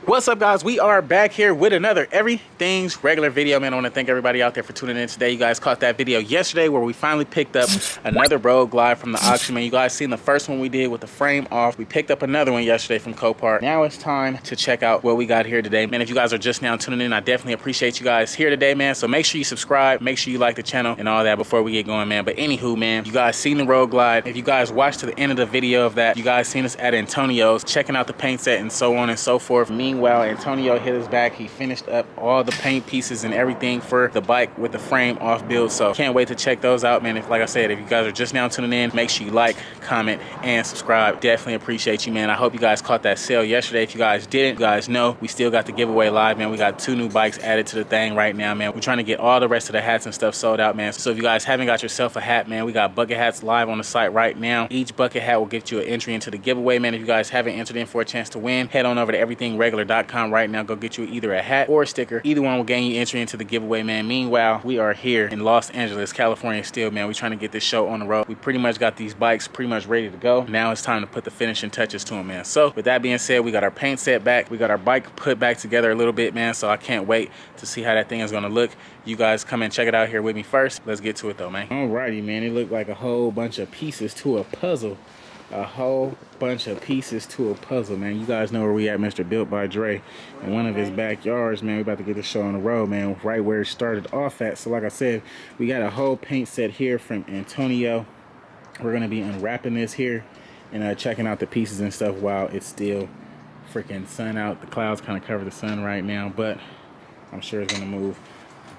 What's up, guys? We are back here with another Everything's Regular video, man. I want to thank everybody out there for tuning in today. You guys caught that video yesterday where we finally picked up another Road Glide from the auction, man. You guys seen the first one we did with the frame off. We picked up another one yesterday from Copart. Now it's time to check out what we got here today, man. If you guys are just now tuning in, I definitely appreciate you guys here today, man. So make sure you subscribe, make sure you like the channel and all that before we get going, man. But anywho, man, you guys seen the Road Glide. If you guys watched to the end of the video of that, you guys seen us at Antonio's checking out the paint set and so on and so forth. Meanwhile, Antonio hit us back. He finished up all the paint pieces and everything for the bike with the frame off build. So can't wait to check those out, man. Like I said, if you guys are just now tuning in, make sure you like, comment, and subscribe. Definitely appreciate you, man. I hope you guys caught that sale yesterday. If you guys didn't, you guys know we still got the giveaway live, man. We got 2 new bikes added to the thing right now, man. We're trying to get all the rest of the hats and stuff sold out, man. So if you guys haven't got yourself a hat, man, we got bucket hats live on the site right now. Each bucket hat will get you an entry into the giveaway, man. If you guys haven't entered in for a chance to win, head on over to everythingregular.com right now. Go get you either a hat or a sticker. Either one will gain you entry into the giveaway, man. Meanwhile, we are here in Los Angeles, California still, man. We're trying to get this show on the road. We pretty much got these bikes pretty much ready to go. Now it's time to put the finishing touches to them, man. So with that being said, we got our paint set back. We got our bike put back together a little bit, man. So I can't wait to see how that thing is gonna look. You guys come and check it out here with me first. Let's get to it though, man. Alrighty, man. It looked like a whole bunch of pieces to a puzzle. A whole bunch of pieces to a puzzle, man. You guys know where we at, Mr. Built by Dre, in one of his backyards, man. We about to get this show on the road, man, right where it started off at. So like I said, we got a whole paint set here from Antonio. We're gonna be unwrapping this here and checking out the pieces and stuff while it's still freaking sun out. The clouds kind of cover the sun right now, but I'm sure it's gonna move.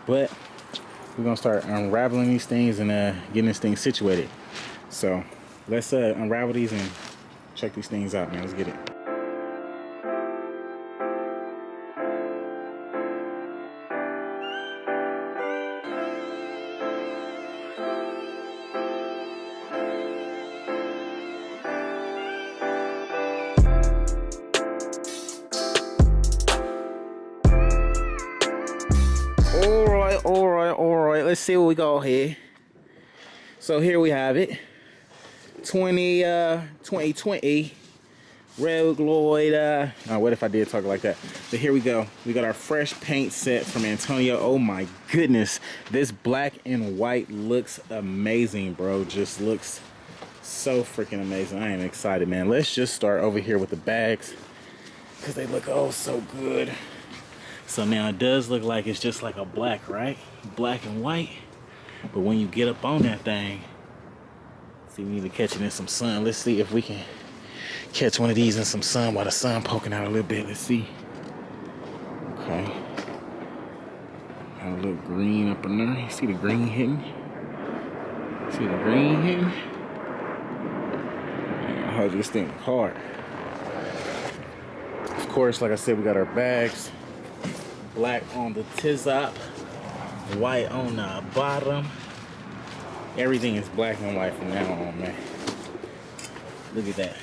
But we're gonna start unraveling these things and getting this thing situated. So let's unravel these and check these things out, man. Let's get it. All right. Let's see what we got here. So here we have it. 2020 Road Glide. What if I did talk like that? So here we go. We got our fresh paint set from Antonio. Oh my goodness, this black and white looks amazing, bro. Just looks so freaking amazing. I am excited, man. Let's just start over here with the bags because they look oh so good. So now it does look like it's just like a black, right? Black and white. But when you get up on that thing, see, we need to catch it in some sun. Let's see if we can catch one of these in some sun while the sun poking out a little bit. Let's see. Okay. Got a little green up in there. You see the green hitting? See the green hitting? I hold this thing hard. Of course, like I said, we got our bags. Black on the tizop, white on the bottom. Everything is black and white from now on, man. Look at that.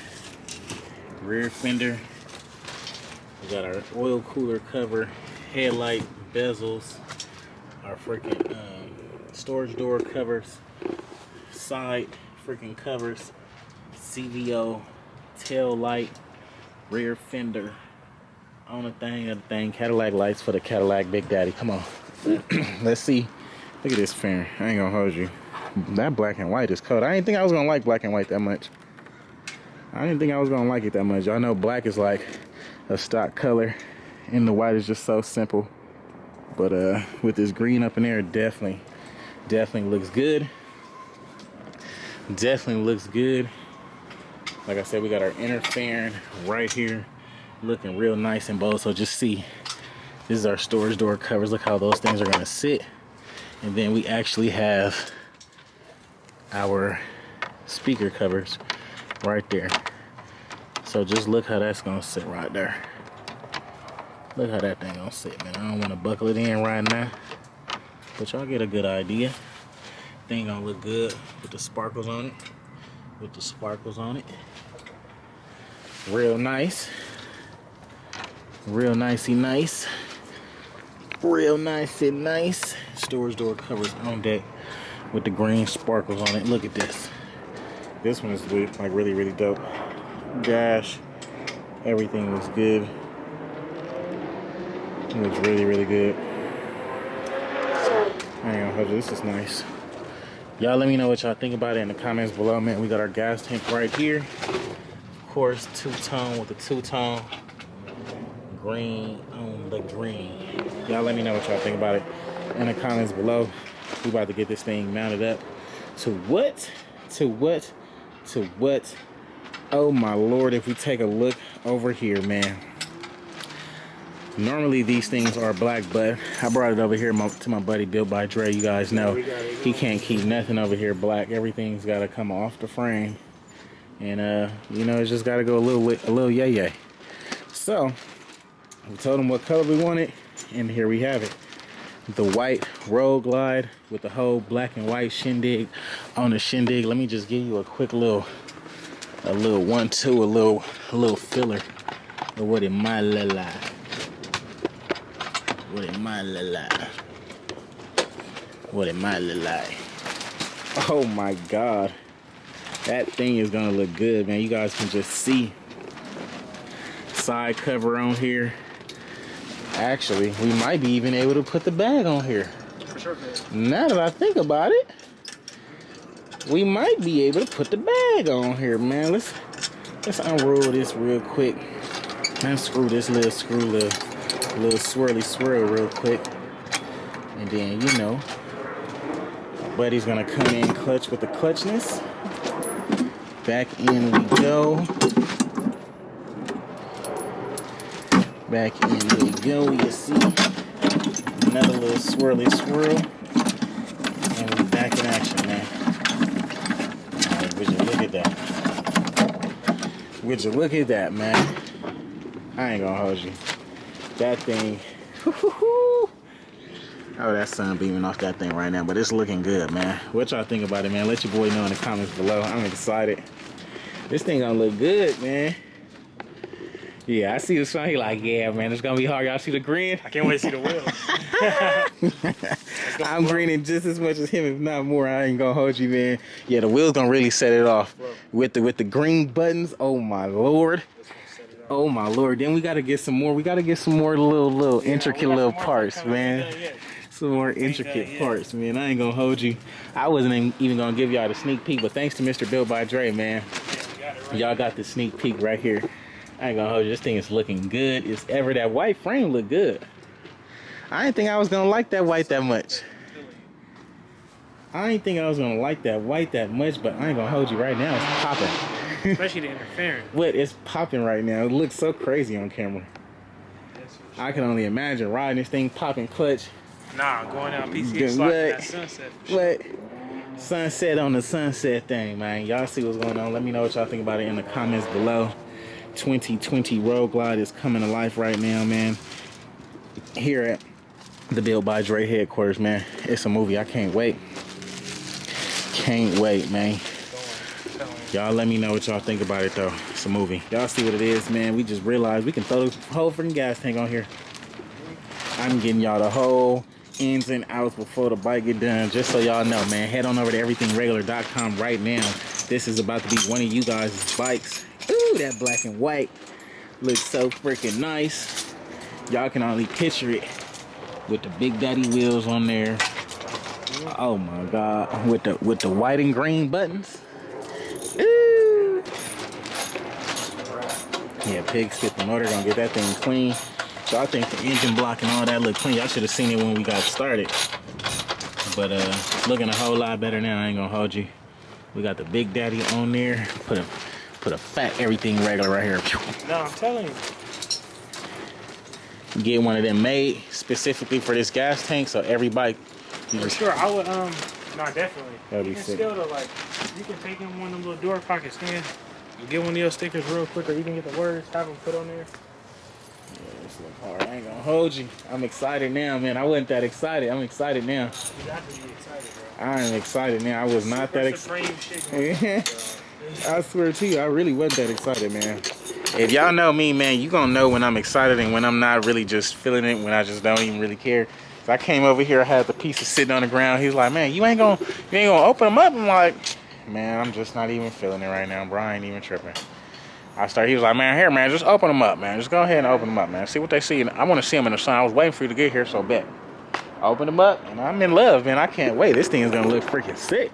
Rear fender. We got our oil cooler cover, headlight bezels, our freaking storage door covers, side freaking covers, CVO, tail light, rear fender. On the thing, Cadillac lights for the Cadillac Big Daddy. Come on. Let's see. Look at this fender. I ain't gonna hold you. That black and white is cold. I didn't think I was gonna like black and white that much. I didn't think I was gonna like it that much. I know black is like a stock color and the white is just so simple. But with this green up in there, definitely looks good. Definitely looks good. Like I said, we got our inner fairing right here. Looking real nice and bold. So just see, this is our storage door covers. Look how those things are gonna sit. And then we actually have our speaker covers right there. So just look how that's gonna sit right there. Look how that thing gonna sit, man. I don't want to buckle it in right now, but y'all get a good idea. Thing gonna look good with the sparkles on it. Real nice. Real nicey nice. Real nice and nice. Storage door covers on deck with the green sparkles on it. Look at this. This one is like really dope. Dash. Everything looks good. It looks really, really good. Hang on, hold on, this is nice. Y'all let me know what y'all think about it in the comments below, man. We got our gas tank right here. Of course, two-tone with the two-tone. Green on the green. Y'all let me know what y'all think about it in the comments below. We about to get this thing mounted up to what? To what? To what? Oh my Lord, if we take a look over here, man. Normally these things are black, but I brought it over here to my buddy Built by Dre. You guys know he can't keep nothing over here black. Everything's got to come off the frame, and you know, it's just got to go a little yay. So we told him what color we wanted, and here we have it. The white Road Glide with the whole black and white shindig on the shindig. Let me just give you a quick little 1-2, a little filler of what it might look like. What it might look like. What it might look like. Oh my God. That thing is gonna look good, man. You guys can just see. Side cover on here. Actually, we might be even able to put the bag on here. For sure. Now that I think about it, we might be able to put the bag on here, man. Let's unroll this real quick. Unscrew this little swirly swirl real quick, and then, you know, my buddy's gonna come in clutch with the clutchness. Back in we go. Back in we go. You see another little swirly swirl, and we back in action, man. All right, would you look at that? Would you look at that, man? I ain't gonna hold you. That thing, oh, that sun beaming off that thing right now, but it's looking good, man. What y'all think about it, man? Let your boy know in the comments below. I'm excited. This thing gonna look good, man. Yeah, I see the sun. He like, yeah, man, it's gonna be hard. Y'all see the grin? I can't wait to see the wheels. I'm grinning just as much as him, if not more. I ain't gonna hold you, man. Yeah, the wheels gonna really set it off with the green buttons. Oh my Lord. Oh my Lord. Then we gotta get some more. We gotta get some more little intricate little parts, man. Some more intricate parts, man. I ain't gonna hold you. I wasn't even gonna give y'all the sneak peek, but thanks to Mr. Built by Dre, man. Y'all got the sneak peek right here. I ain't gonna hold you. This thing is looking good as ever. That white frame look good. I didn't think I was gonna like that white that much. I didn't think I was gonna like that white that much, but I ain't gonna hold you right now. It's popping. Especially the interference. What? It's popping right now. It looks so crazy on camera. Sure. I can only imagine riding this thing, popping clutch. Nah, going down PCH slot that sunset. What? Sunset on the sunset thing, man. Y'all see what's going on. Let me know what y'all think about it in the comments below. 2020 Road Glide is coming to life right now, man. Here at the Built by Dre headquarters, man. It's a movie. I can't wait. Can't wait, man. Y'all let me know what y'all think about it, though. It's a movie. Y'all see what it is, man. We just realized we can throw the whole freaking gas tank on here. I'm getting y'all the whole ins and outs before the bike get done. Just so y'all know, man. Head on over to everythingregular.com right now. This is about to be one of you guys' bikes. Ooh, that black and white looks so freaking nice. Y'all can only picture it with the Big Daddy wheels on there. Oh my God. With the white and green buttons. Ooh. Yeah, pig skip the motor, gonna get that thing clean. So I think the engine block and all that look clean. Y'all should have seen it when we got started. But looking a whole lot better now, I ain't gonna hold you. We got the Big Daddy on there. Put a fat everything regular right here. No, I'm telling you. Get one of them made specifically for this gas tank, so every bike. For sure, I would no, definitely. That'd you be can sick. still though, like, you can take in one of them little door pocket stands, get one of your stickers real quick, or you can get the words, have them put on there. Yeah, this look hard. I ain't gonna hold you. I'm excited now, man. I wasn't that excited. I'm excited now. You got to be excited, bro. I am excited now. I was not that excited. excited. I swear to you, I really wasn't that excited, man. If y'all know me, man, you gonna know when I'm excited and when I'm not really just feeling it, when I just don't even really care. So I came over here, I had the pieces sitting on the ground. He was like, man, you ain't gonna open them up. I'm like, man, I'm just not even feeling it right now, bro. I ain't even tripping. He was like, man, here, man, just open them up, man. Just go ahead and open them up, man. See what they see. I want to see them in the sun. I was waiting for you to get here, so bet. Open them up, and I'm in love, man. I can't wait. This thing is gonna look freaking sick.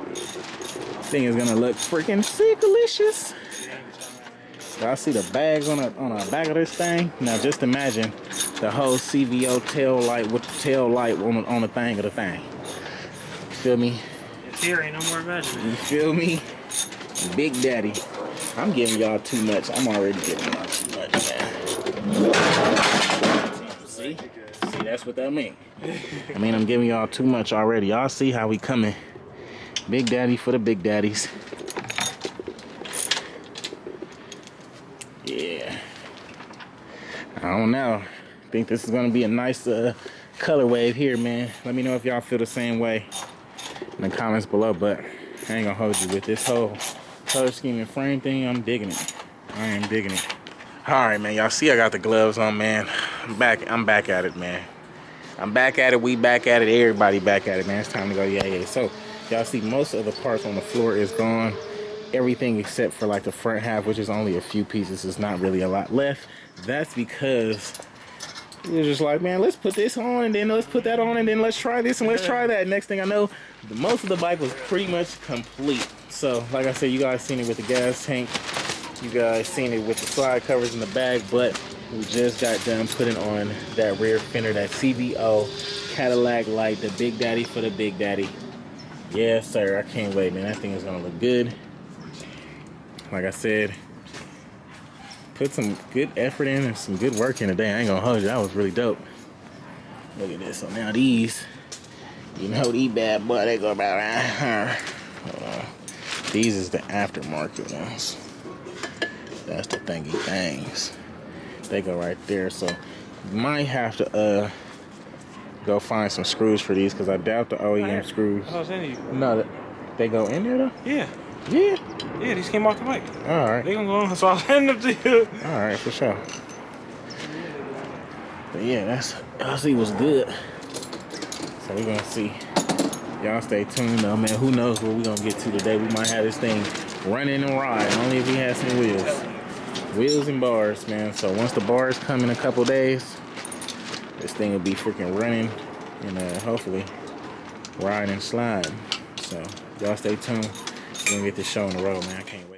This thing is gonna look freaking sick-alicious. Y'all see the bags on the back of this thing? Now just imagine the whole CVO tail light with the tail light on the thing of the thing. You feel me? It's here, ain't no more imagining. You feel me? Big Daddy. I'm giving y'all too much. I'm already giving y'all too much, man. See? See, that's what that means. I mean, I'm giving y'all too much already. Y'all see how we coming. Big Daddy for the big daddies. Yeah. I don't know. I think this is going to be a nice color wave here, man. Let me know if y'all feel the same way in the comments below, but I ain't gonna hold you with this whole color scheme and frame thing. I'm digging it. I am digging it. All right, man. Y'all see I got the gloves on, man. I'm back at it, man. I'm back at it. We back at it. Everybody back at it, man. It's time to go. Yeah. So y'all see most of the parts on the floor is gone. Everything except for like the front half, which is only a few pieces. There's not really a lot left. That's because we were just like, man, let's put this on and then let's put that on and then let's try this and let's try that. Next thing I know, most of the bike was pretty much complete. So like I said, you guys seen it with the gas tank. You guys seen it with the slide covers in the bag, but we just got done putting on that rear fender, that CVO Cadillac light, the Big Daddy for the Big Daddy. Yes, sir. I can't wait, man. That thing is gonna look good. Like I said, put some good effort in and some good work in today. I ain't gonna hold you. That was really dope. Look at this. So now these, you know, these bad boy, they go about right here. These is the aftermarket ones. That's the thingy things. They go right there. So you might have to go find some screws for these because I doubt the OEM screws. I was saying you. No, they go in there though? Yeah. Yeah. Yeah, these came off the bike. All right. They gonna go on, so I'll send them to you. All right, for sure. But yeah, y'all see what's good. So we're gonna see. Y'all stay tuned though, man. Who knows what we're gonna get to today. We might have this thing running and riding, only if we have some wheels. Wheels and bars, man. So once the bars come in a couple days, this thing will be freaking running and hopefully riding and sliding. So y'all stay tuned. We're gonna get this show on the road, man. I can't wait.